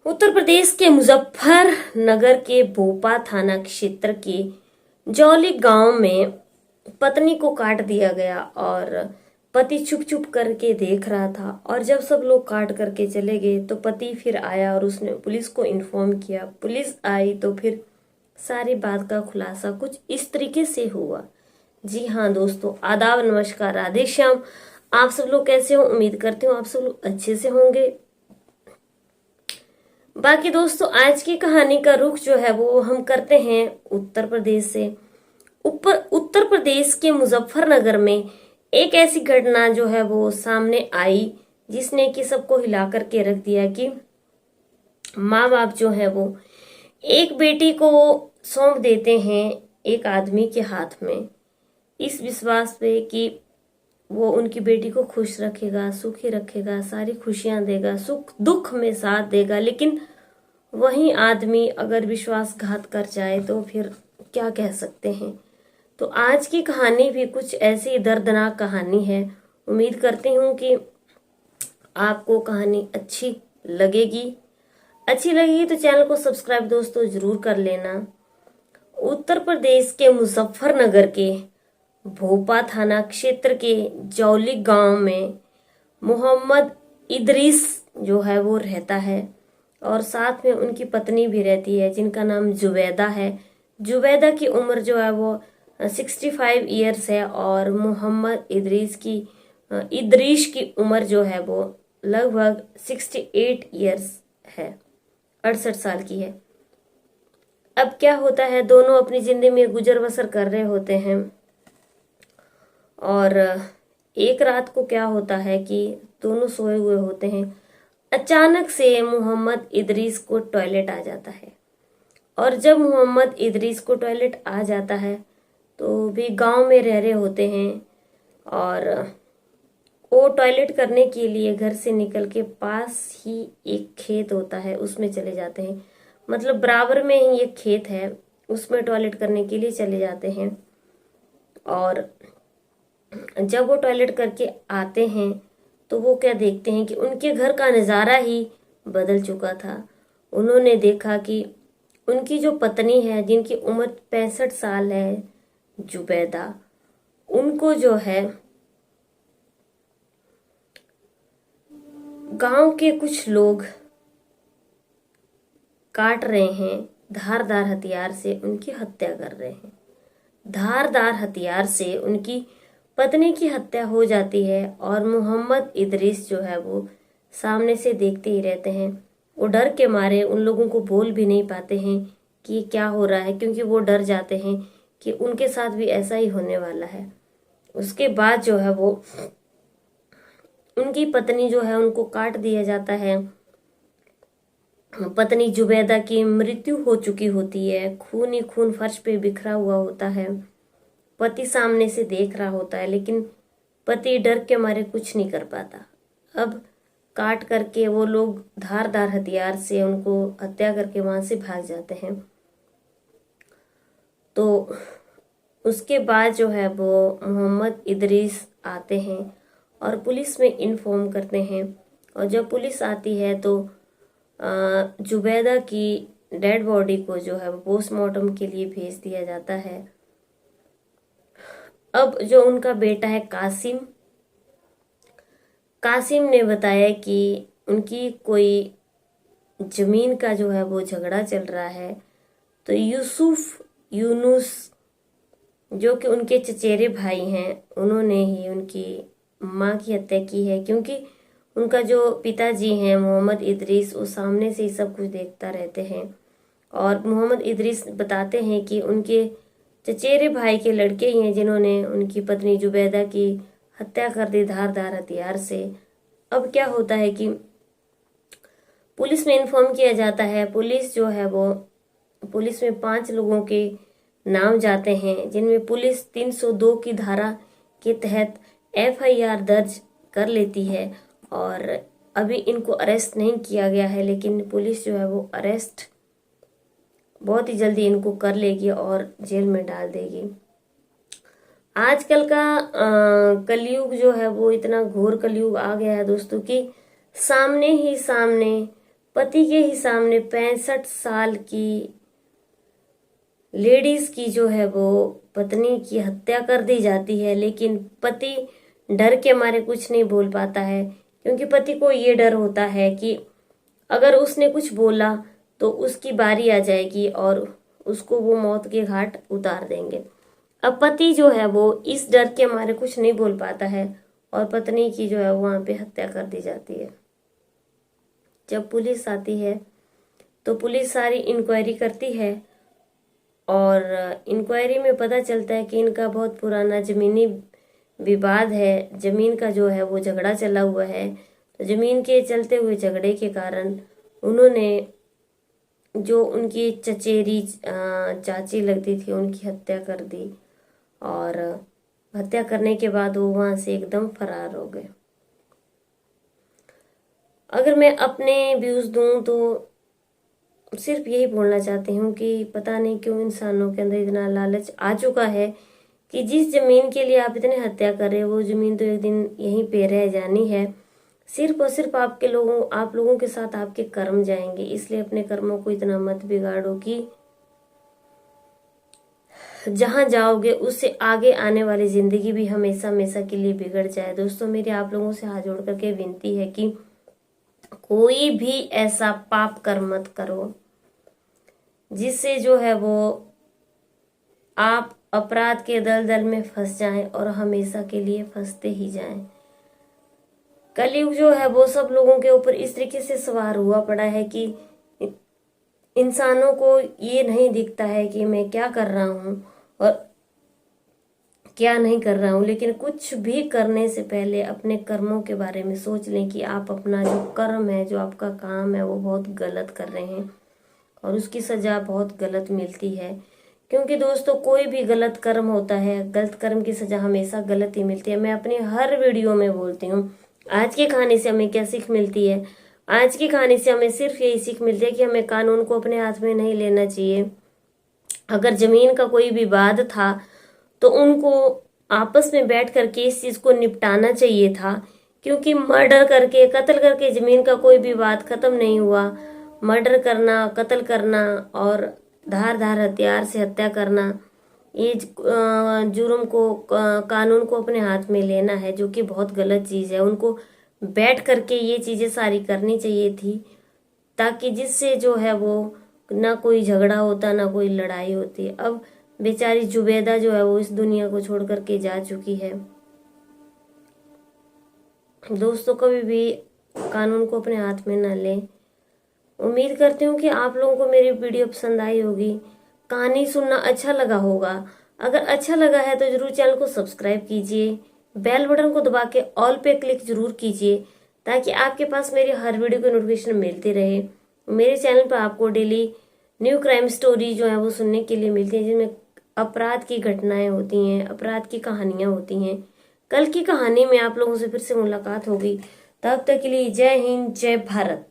उत्तर प्रदेश के मुजफ्फरनगर के भोपा थाना क्षेत्र के जौली गांव में पत्नी को काट दिया गया और पति छुप छुप करके देख रहा था। और जब सब लोग काट करके चले गए तो पति फिर आया और उसने पुलिस को इन्फॉर्म किया। पुलिस आई तो फिर सारी बात का खुलासा कुछ इस तरीके से हुआ। जी हाँ दोस्तों, आदाब, नमस्कार, राधे श्याम। आप सब लोग कैसे हो? उम्मीद करती हूँ आप सब लोग अच्छे से होंगे। बाकी दोस्तों, आज की कहानी का रुख जो है वो हम करते हैं उत्तर प्रदेश से। उत्तर प्रदेश के मुजफ्फरनगर में एक ऐसी घटना जो है वो सामने आई जिसने कि सबको हिला करके रख दिया कि माँ बाप जो है वो एक बेटी को सौंप देते हैं एक आदमी के हाथ में, इस विश्वास पे कि वो उनकी बेटी को खुश रखेगा, सुखी रखेगा, सारी खुशियां देगा, सुख दुख में साथ देगा। लेकिन वही आदमी अगर विश्वासघात कर जाए तो फिर क्या कह सकते हैं। तो आज की कहानी भी कुछ ऐसी दर्दनाक कहानी है। उम्मीद करती हूँ कि आपको कहानी अच्छी लगेगी तो चैनल को सब्सक्राइब दोस्तों जरूर कर लेना। उत्तर प्रदेश के मुजफ्फरनगर के भोपा थाना क्षेत्र के जौली गांव में मोहम्मद इदरीस जो है वो रहता है और साथ में उनकी पत्नी भी रहती है जिनका नाम जुबैदा है। जुबैदा की उम्र जो है वो 65 ईयर्स है और मोहम्मद इदरीश की उम्र जो है वो लगभग 68 ईयर्स है, 68 साल की है। अब क्या होता है, दोनों अपनी जिंदगी में गुजर बसर कर रहे होते हैं और एक रात को क्या होता है कि दोनों सोए हुए होते हैं। अचानक से मोहम्मद इदरीस को टॉयलेट आ जाता है और जब मोहम्मद इदरीस को टॉयलेट आ जाता है तो भी गांव में रह रहे होते हैं और वो टॉयलेट करने के लिए घर से निकल के पास ही एक खेत होता है उसमें चले जाते हैं। मतलब बराबर में ही एक खेत है, उसमें टॉयलेट करने के लिए चले जाते हैं। और जब वो टॉयलेट करके आते हैं तो वो क्या देखते हैं कि उनके घर का नज़ारा ही बदल चुका था। उन्होंने देखा कि उनकी जो पत्नी है जिनकी उम्र 65 साल है, जुबैदा, उनको जो है गांव के कुछ लोग काट रहे हैं, धारदार हथियार से उनकी हत्या कर रहे हैं। धारदार हथियार से उनकी पत्नी की हत्या हो जाती है और मोहम्मद इदरीस जो है वो सामने से देखते ही रहते हैं। वो डर के मारे उन लोगों को बोल भी नहीं पाते हैं कि ये क्या हो रहा है, क्योंकि वो डर जाते हैं कि उनके साथ भी ऐसा ही होने वाला है। उसके बाद जो है वो उनकी पत्नी जो है उनको काट दिया जाता है। पत्नी जुबैदा की मृत्यु हो चुकी होती है, खून ही खून फर्श पे बिखरा हुआ होता है। पति सामने से देख रहा होता है लेकिन पति डर के मारे कुछ नहीं कर पाता। अब काट करके वो लोग धारदार हथियार से उनको हत्या करके वहां से भाग जाते हैं। तो उसके बाद जो है वो मोहम्मद इदरीस आते हैं और पुलिस में इन्फॉर्म करते हैं। और जब पुलिस आती है तो जुबैदा की डेड बॉडी को जो है वो पोस्टमार्टम के लिए भेज दिया जाता है। अब जो उनका बेटा है कासिम ने बताया कि उनकी कोई जमीन का जो है वो झगड़ा चल रहा है। तो यूनुस जो कि उनके चचेरे भाई हैं, उन्होंने ही उनकी माँ की हत्या की है, क्योंकि उनका जो पिताजी हैं मोहम्मद इदरीस वो सामने से ही सब कुछ देखता रहते हैं। और मोहम्मद इदरीस बताते हैं कि उनके चचेरे भाई के लड़के ही हैं जिन्होंने उनकी पत्नी जुबैदा की हत्या कर दी धारदार हथियार से। अब क्या होता है कि पुलिस में इन्फॉर्म किया जाता है। पुलिस जो है वो पुलिस में 5 लोगों के नाम जाते हैं जिनमें पुलिस 302 की धारा के तहत FIR दर्ज कर लेती है और अभी इनको अरेस्ट नहीं किया गया है, लेकिन पुलिस जो है वो अरेस्ट बहुत ही जल्दी इनको कर लेगी और जेल में डाल देगी। आजकल का कलयुग जो है वो इतना घोर कलयुग आ गया है दोस्तों कि सामने ही सामने पति के ही सामने 65 साल की लेडीज की जो है वो पत्नी की हत्या कर दी जाती है, लेकिन पति डर के मारे कुछ नहीं बोल पाता है, क्योंकि पति को ये डर होता है कि अगर उसने कुछ बोला तो उसकी बारी आ जाएगी और उसको वो मौत के घाट उतार देंगे। अब पति जो है वो इस डर के मारे कुछ नहीं बोल पाता है और पत्नी की जो है वहां पे हत्या कर दी जाती है। जब पुलिस आती है तो पुलिस सारी इंक्वायरी करती है और इंक्वायरी में पता चलता है कि इनका बहुत पुराना जमीनी विवाद है, जमीन का जो है वो झगड़ा चला हुआ है। तो जमीन के चलते हुए झगड़े के कारण उन्होंने जो उनकी चचेरी चाची लगती थी उनकी हत्या कर दी और हत्या करने के बाद वो वहां से एकदम फरार हो गए। अगर मैं अपने व्यूज दूं तो सिर्फ यही बोलना चाहती हूँ कि पता नहीं क्यों इंसानों के अंदर इतना लालच आ चुका है कि जिस जमीन के लिए आप इतने हत्या कर रहे हो वो जमीन तो एक दिन यहीं पे रह जानी है। सिर्फ और सिर्फ आप लोगों के साथ आपके कर्म जाएंगे, इसलिए अपने कर्मों को इतना मत बिगाड़ो कि जहां जाओगे उससे आगे आने वाली जिंदगी भी हमेशा हमेशा के लिए बिगड़ जाए। दोस्तों, मेरी आप लोगों से हाथ जोड़ करके विनती है कि कोई भी ऐसा पाप कर्म मत करो जिससे जो है वो आप अपराध के दलदल में फंस जाएं और हमेशा के लिए फंसते ही जाएं। कलयुग जो है वो सब लोगों के ऊपर इस तरीके से सवार हुआ पड़ा है कि इंसानों को ये नहीं दिखता है कि मैं क्या कर रहा हूं और क्या नहीं कर रहा हूं, लेकिन कुछ भी करने से पहले अपने कर्मों के बारे में सोच लें कि आप अपना जो कर्म है, जो आपका काम है, वो बहुत गलत कर रहे हैं और उसकी सजा बहुत गलत मिलती है। क्योंकि दोस्तों, कोई भी गलत कर्म होता है, गलत कर्म की सजा हमेशा गलत ही मिलती है। मैं अपनी हर वीडियो में बोलती हूँ। आज की कहानी से हमें क्या सीख मिलती है? आज की कहानी से हमें सिर्फ यही सीख मिलती है कि हमें कानून को अपने हाथ में नहीं लेना चाहिए। अगर जमीन का कोई विवाद था तो उनको आपस में बैठ करके इस चीज को निपटाना चाहिए था, क्योंकि मर्डर करके, कत्ल करके जमीन का कोई विवाद खत्म नहीं हुआ। मर्डर करना, कत्ल करना और धार हथियार से हत्या करना, ये जुर्म को कानून को अपने हाथ में लेना है, जो कि बहुत गलत चीज है। उनको बैठ करके ये चीजें सारी करनी चाहिए थी, ताकि जिससे जो है वो ना कोई झगड़ा होता, ना कोई लड़ाई होती। अब बेचारी जुबैदा जो है वो इस दुनिया को छोड़ करके जा चुकी है। दोस्तों, कभी भी कानून को अपने हाथ में ना लें। उम्मीद करती हूँ कि आप लोगों को मेरी वीडियो पसंद आई होगी, कहानी सुनना अच्छा लगा होगा। अगर अच्छा लगा है तो जरूर चैनल को सब्सक्राइब कीजिए, बेल बटन को दबा के ऑल पे क्लिक जरूर कीजिए, ताकि आपके पास मेरी हर वीडियो की नोटिफिकेशन मिलती रहे। मेरे चैनल पर आपको डेली न्यू क्राइम स्टोरी जो है वो सुनने के लिए मिलती है, जिनमें अपराध की घटनाएं होती हैं, अपराध की कहानियां होती हैं। कल की कहानी में आप लोगों से फिर से मुलाकात होगी। तब तक के लिए जय हिंद, जय भारत।